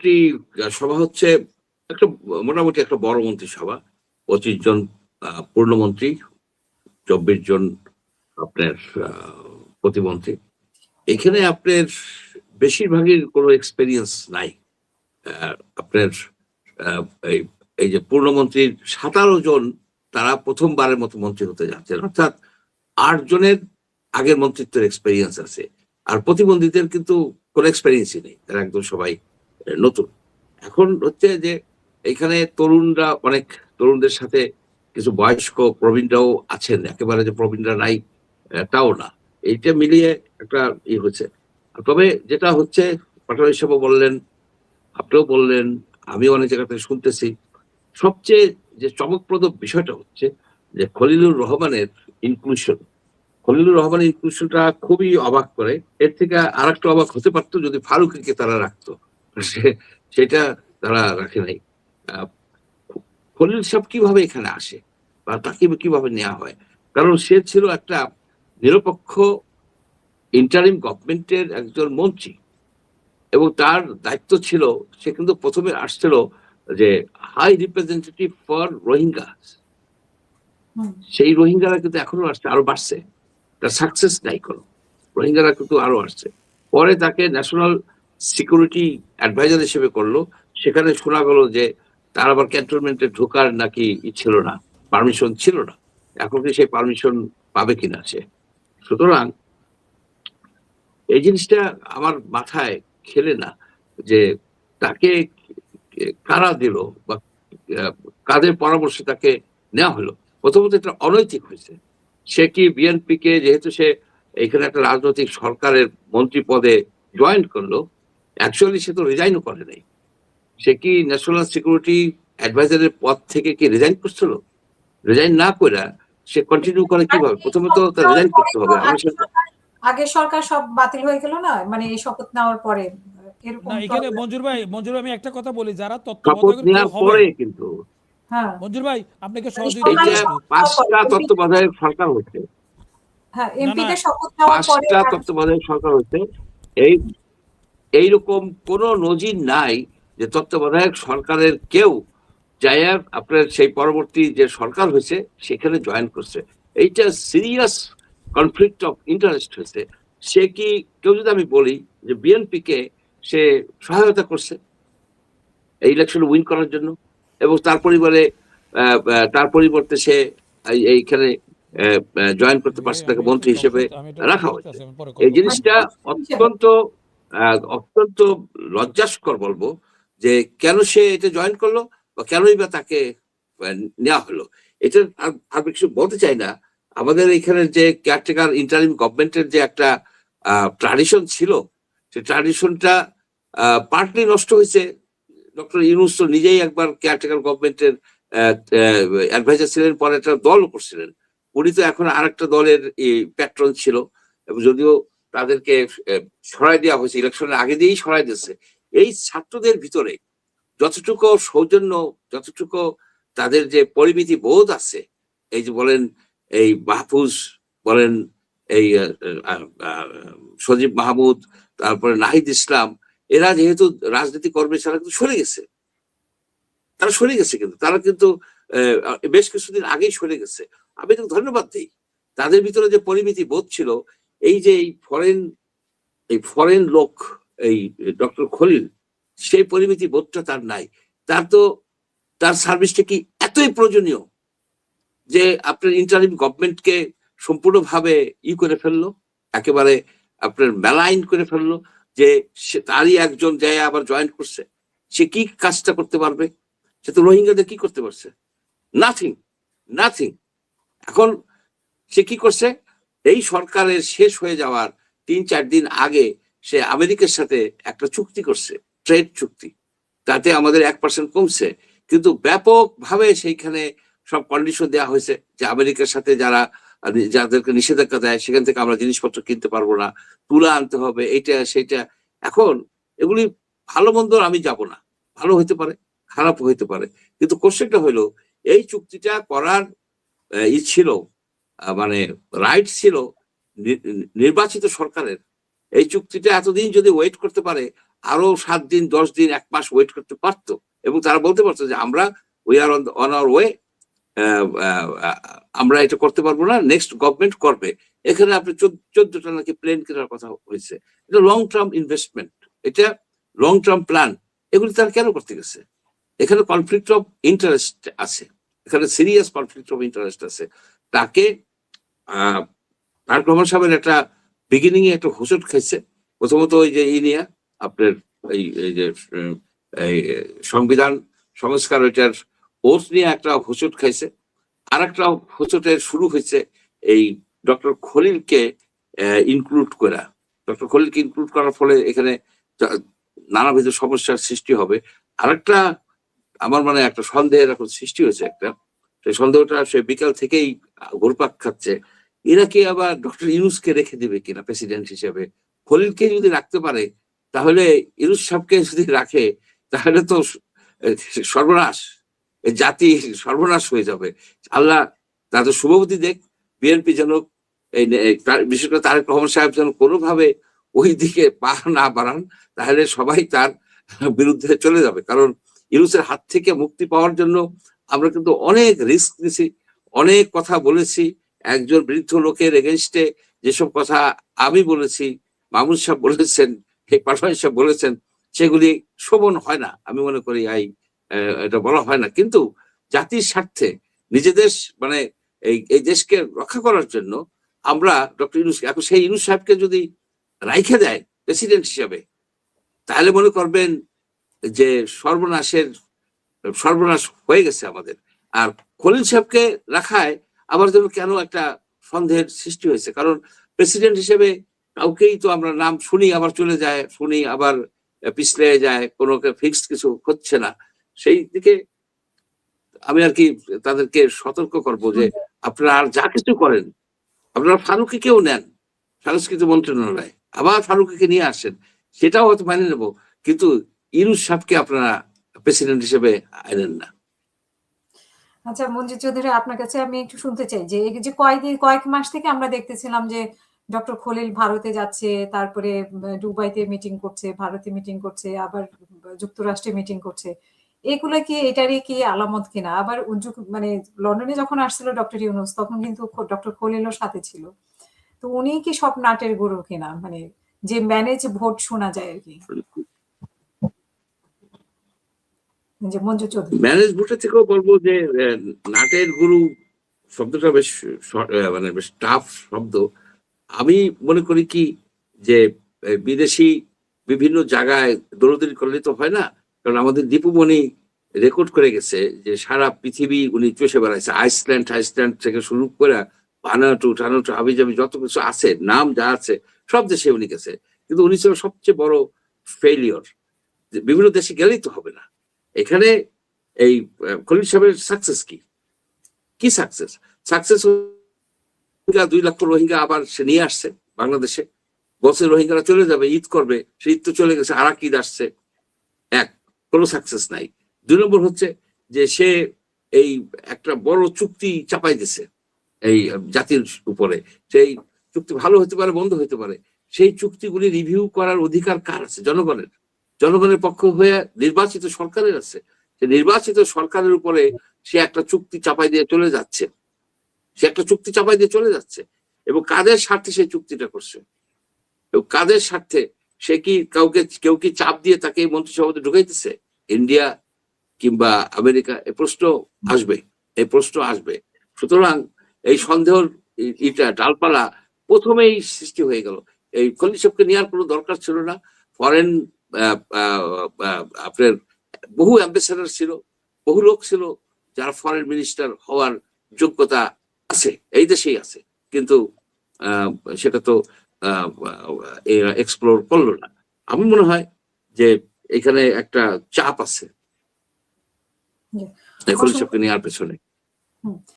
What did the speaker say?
মন্ত্রী সভা হচ্ছে একটা মোটামুটি একটা বড় মন্ত্রিসভা। 25 জন পূর্ণমন্ত্রী, 24 জন আপনার প্রতিমন্ত্রী। এখানে আপনার বেশিরভাগই কোনো এক্সপেরিয়েন্স নাই। আপনার এই যে পূর্ণমন্ত্রীর 17 জন তারা প্রথমবারের মতো মন্ত্রী হতে যাচ্ছেন, অর্থাৎ 8 জনের আগের মন্ত্রিত্বের এক্সপেরিয়েন্স আছে। আর প্রতিবন্ধীদের কিন্তু কোনো এক্সপেরিয়েন্সই নেই, তারা একদম সবাই নতুন। এখন হচ্ছে যে এখানে তরুণরা, অনেক তরুণদের সাথে কিছু বয়স্ক প্রবীণরাও আছেন, একেবারে যে প্রবীণরা নাই তাও না। এইটা মিলিয়ে একটা হচ্ছে। তবে যেটা হচ্ছে, পাটোয়ারি সাহেবও বললেন, আপনিও বললেন, আমি অনেক জায়গা থেকে শুনতেছি, সবচেয়ে যে চমকপ্রদ বিষয়টা হচ্ছে যে খলিলুর রহমানের ইনক্লুশন। খলিলুর রহমানের ইনক্লুশনটা খুবই অবাক করে। এর থেকে আর একটা অবাক হতে পারতো যদি ফারুকীকে তারা রাখতো, সেটা তারা রাখে নাই। খলিল সাহেব কিভাবে এখানে আসে বা তাকে কিভাবে নেওয়া হয়? কারণ সে ছিল একটা নিরপেক্ষ ইন্টারিম গভর্নমেন্টের একজন মন্ত্রী, এবং তার দায়িত্ব ছিল, সে কিন্তু প্রথমে আসছিল যে হাই রিপ্রেজেন্টেটিভ ফর রোহিঙ্গা। সেই রোহিঙ্গারা কিন্তু এখনো আসছে, আরো বাড়ছে, তার সাকসেস নাই কোনো। রোহিঙ্গারা কিন্তু আরো আসছে। পরে তাকে ন্যাশনাল সিকিউরিটি অ্যাডভাইজার হিসেবে করলো। সেখানে শোনা গেল যে তার আবার ক্যান্টনমেন্টে ঢোকার নাকি ছিল না, পারমিশন ছিল না। এখন কি সেই পারমিশন পাবে কিনা সে? সুতরাং এই জিনিসটা আমার মাথায় খেলে না, যে তাকে কারা দিল বা কাদের পরামর্শে তাকে নেওয়া হলো। প্রথমত এটা অনৈতিক হয়েছে। সে কি বিএনপি কে, যেহেতু সে এখানে একটা রাজনৈতিক সরকারের মন্ত্রী পদে জয়েন করলো, অ্যাকচুয়ালি সে তো রিজাইনও করে নাই। সে কি ন্যাশনাল সিকিউরিটি অ্যাডভাইজারের পদ থেকে কি রিজাইন করছিল? রিজাইন না করে সে কন্টিনিউ করে কিভাবে? প্রথমে তো তার রিজাইন করতে হবে। আগের সরকার সব বাতিল হয়ে গেল না, মানে এই শপথ নেওয়ার পরে। না, এখানে মঞ্জুর ভাই আমি একটা কথা বলি, যারা শপথ নেওয়ার পরে কিন্তু মঞ্জুর ভাই আপনাকে এই যে 5টা তত্ত্বাবধায়ক সরকার হচ্ছে, হ্যাঁ, এমপিদের শপথ নেওয়ার পরে 5টা তত্ত্বাবধায়ক সরকার হচ্ছে। এইরকম কোন নজির নাই যে তত্ত্বাবধায়ক সরকারের কেউ যায় আপনার সেই পরবর্তী যে সরকার হয়েছে সেখানে জয়েন করছে। এইটা সিরিয়াস কনফ্লিক্ট অফ ইন্টারেস্ট হয়েছে। সে কি, কেউ যদি আমি বলি যে বিএনপি কে সে সহায়তা করছে এই ইলেকশন উইন করার জন্য, এবং তার পরিবর্তে সে এইখানে জয়েন করতে পারছে, তাকে মন্ত্রী হিসেবে রাখা হয়েছে। এই জিনিসটা অত্যন্ত অত্যন্ত লজ্জাস্কর বলবো, যে কেন সে এটা জয়েন করলো বা কেনই বা তাকে নেওয়া হলো। এটা আর কিছু বলতে চাই না। আমাদের এখানে যে কেয়ারটেকার ইন্টারিম গভর্নমেন্টের যে একটা ট্র্যাডিশন ছিল, সেই ট্র্যাডিশনটা পার্টলি নষ্ট হয়েছে। ডক্টর ইউনূস তো নিজেই একবার কেয়ারটেকার গভর্নমেন্টের অ্যাডভাইজার ছিলেন, পরে একটা দল করছিলেন। উনি তো এখন আর একটা দলের প্যাট্রন ছিল, এবং যদিও তাদেরকে সরাই দেওয়া হয়েছে, ইলেকশনের আগে দিয়েই সরাই দিয়েছে। এই ছাত্রদের ভিতরে যতটুকু সৌজন্য, যতটুকু তাদের যে পরিমিতি বোধ আছে, এই যে বলেন এই মাহফুজ, বলেন এই সজীব মাহমুদ, তারপরে নাহিদ ইসলাম, এরা যেহেতু রাজনীতি কর্মী, তারা কিন্তু সরে গেছে। কিন্তু তারা কিন্তু বেশ কিছুদিন আগেই সরে গেছে। আমি তো ধন্যবাদ দিই। তাদের ভিতরে যে পরিমিতি বোধ ছিল, এই যে এই ফরেন লোক, এই ডক্টর খলিল, সেই পরিমিতি বোধটা তার নাই। তার সার্ভিসটা কি এতই প্রয়োজনীয় যে আপনার ইন্টারিম গভর্নমেন্টকে সম্পূর্ণভাবে করে ফেললো, একেবারে আপনার মেলাইন করে ফেললো, যে তারই একজন যায় আবার জয়েন করছে। সে কি কাজটা করতে পারবে? সে তো রোহিঙ্গাদের কি করতে পারছে? নাথিং। এখন সে কি করছে? এই সরকারের শেষ হয়ে যাওয়ার 3-4 দিন আগে সে আমেরিকার সাথে একটা চুক্তি করছে, ট্রেড চুক্তি। তাতে আমাদের 1% কমছে, কিন্তু ব্যাপকভাবে সেইখানে সব কন্ডিশন দেওয়া হয়েছে যে আমেরিকার সাথে যাদেরকে নিষেধাজ্ঞা দেয় সেখান থেকে আমরা জিনিসপত্র কিনতে পারবো না, তুলা আনতে হবে, এইটা সেইটা। এখন এগুলি ভালো মন্দ আমি যাব না, ভালো হইতে পারে, খারাপ হইতে পারে, কিন্তু কোশ্চেনটা হইলো এই চুক্তিটা করার ছিল, মানে রাইট ছিল নির্বাচিত সরকারের। এই চুক্তিটা এতদিন যদি ওয়েট করতে পারে, আরো 7 দিন 10 দিন 1 মাস ওয়েট করতে পারতো, এবং তারা বলতে পারতো যে আমরা we are on our way, আমরা এটা করতে পারবো না, নেক্সট গভর্নমেন্ট করবে। এখানে আপনি 14টা নাকি প্লেন কেনার কথা হয়েছে। এটা লং টার্ম ইনভেস্টমেন্ট, এটা লং টার্ম প্ল্যান। এগুলি তারা কেন করতে গেছে? এখানে কনফ্লিক্ট অফ ইন্টারেস্ট আছে, এখানে সিরিয়াস কনফ্লিক্ট অফ ইন্টারেস্ট আছে। তাকে তারেক রহমান সাহেবের একটা বিগিনিং এ একটা হোঁচট খাইছে। প্রথমত ওই যে নিয়ে আপনার এই যে এই সংবিধান সংস্কার ওইটার ওর্স নিয়ে একটা হোঁচট খাইছে। আর একটা হোঁচটের শুরু হয়েছে এই ডক্টর খলিলকে ইনক্লুড করা। ডক্টর খলিলকে ইনক্লুড করার ফলে এখানে নানাবিধ সমস্যার সৃষ্টি হবে। আরেকটা আমার মানে একটা সন্দেহের এখন সৃষ্টি হয়েছে একটা, সেই সন্দেহটা সে বিকাল থেকেই ঘুরপাক খাচ্ছে। এরা কি আবার ডক্টর ইউনূসকে রেখে দেবে কিনা প্রেসিডেন্ট হিসেবে? খলিলকে যদি রাখতে পারে, তাহলে ইউনূস সাহেবকে যদি রাখে, তাহলে তো সর্বনাশ, জাতি সর্বনাশ হয়ে যাবে। আল্লাহ তাদের শুভবুদ্ধি দেখ, বিএনপি যেন বিশেষ করে তারেক রহমান সাহেব যেন কোনোভাবে ওই দিকে পা না বাড়ান, তাহলে সবাই তার বিরুদ্ধে চলে যাবে। কারণ ইউনূসের হাত থেকে মুক্তি পাওয়ার জন্য আমরা কিন্তু অনেক রিস্ক নিয়েছি, অনেক কথা বলেছি। একজন বৃদ্ধ লোকের এগেনস্টে যেসব কথা আমি বলেছি, মামুন সাহেব বলেছেন, পারভেজ সাহেব বলেছেন, সেগুলি শোভন হয় না, আমি মনে করি। এটা বলা হয় না, কিন্তু জাতির স্বার্থে নিজেদের মানে এই দেশকে রক্ষা করার জন্য আমরা ডক্টর ইউনূস, এখন সেই ইউনূস সাহেবকে যদি রাইখে দেয় প্রেসিডেন্ট হিসেবে, তাহলে মনে করবেন যে সর্বনাশ হয়ে গেছে আমাদের। আর খলিল সাহেবকে রাখায় আবার যেন কেন একটা সন্দেহের সৃষ্টি হয়েছে, কারণ প্রেসিডেন্ট হিসেবে কাউকেই তো আমরা নাম শুনি আবার চলে যায়, শুনি আবার পিছলে যায়, কোনো ফিক্সড কিছু হচ্ছে না। সেই দিকে আমি আর কি তাদেরকে সতর্ক করব যে আপনারা আর যা কিছু করেন, আপনারা ফারুকীকেও নেন সংস্কৃতি মন্ত্রণালয়, আবার ফারুকীকে নিয়ে আসেন, সেটাও হয়তো মানিয়ে নেবো, কিন্তু ইউনূস সাহেবকে আপনারা প্রেসিডেন্ট হিসেবে আনেন না। আচ্ছা মঞ্জুর চৌধুরী, আপনার কাছে আমি একটু শুনতে চাই যে এই যে কয়েক মাস থেকে আমরা দেখতেছিলাম যে ডক্টর খলিল ভারতে যাচ্ছে, তারপরে দুবাইতে মিটিং করছে, ভারতে মিটিং করছে, আবার যুক্তরাষ্ট্রে মিটিং করছে। এগুলো কি এটারই কি আলামত কিনা? আবার মানে লন্ডনে যখন আসছিল ডক্টর ইউনূস, তখন কিন্তু ডক্টর খলিলও সাথে ছিল। তো উনি কি সব নাটের গুরু কিনা, মানে যে ম্যানেজ ভোট শোনা যায় আর কি? যে মঞ্জুর চৌধুরী ম্যানেজ ভোটের থেকেও বলবো যে নাটের গুরু শব্দটা বেশ মানে বেশ টাফ শব্দ। আমি মনে করি কি যে বিদেশি বিভিন্ন জায়গায় দৌড়দৌড়ি করলে তো হয় না, কারণ আমাদের দীপুমণি রেকর্ড করে গেছে যে সারা পৃথিবী উনি চষে বেড়াইছে, আইসল্যান্ড থেকে শুরু করে ভানাটু টানাটু হাবিজাবি যত কিছু আছে, নাম যা আছে সব দেশে উনি গেছে, কিন্তু উনি ছিল সবচেয়ে বড় ফেলিওর। বিভিন্ন দেশে গেলেই তো হবে না। এখানে এই খলিল সাহেবের সাকসেস কি সাকসেস 2 লক্ষ রোহিঙ্গা আবার সে নিয়ে আসছে বাংলাদেশে, বছর রোহিঙ্গারা চলে যাবে, ঈদ করবে, সে ঈদ তো চলে গেছে, আর ঈদ আসছে, কোনো সাকসেস নাই। 2 নম্বর হচ্ছে যে সে এই একটা বড় চুক্তি চাপাই দিছে এই জাতির উপরে। সেই চুক্তি ভালো হতে পারে, বন্ধ হতে পারে, সেই চুক্তিগুলি রিভিউ করার অধিকার কার আছে? জনগণের পক্ষ হয়ে নির্বাচিত সরকারের আছে। নির্বাচিত সরকারের উপরে সে একটা চুক্তি চাপাই দিয়ে চলে যাচ্ছে, এবং কাদের স্বার্থে সেই চুক্তিটা করছে, এবং কাদের স্বার্থে? সে কি কেউ কি চাপ দিয়ে তাকে মন্ত্রিসভাতে ঢুকাইতেছে? ইন্ডিয়া কিংবা আমেরিকা? এই প্রশ্ন আসবে। সুতরাং এই সন্দেহের ডালপালা প্রথমেই সৃষ্টি হয়ে গেল। এই খলিল সাহেবকে নেওয়ার কোনো দরকার ছিল না। ফরেন আপনার বহু অ্যাম্বাসেডর ছিল, বহু লোক ছিল যারা ফরেন মিনিস্টার হওয়ার যোগ্যতা আছে, এই দেশেই আছে, কিন্তু সেটা তো এক্সপ্লোর করলো না। আমার মনে হয় যে এখানে একটা চাপ আছে খলিল সাহেবকে নেওয়ার পেছনে।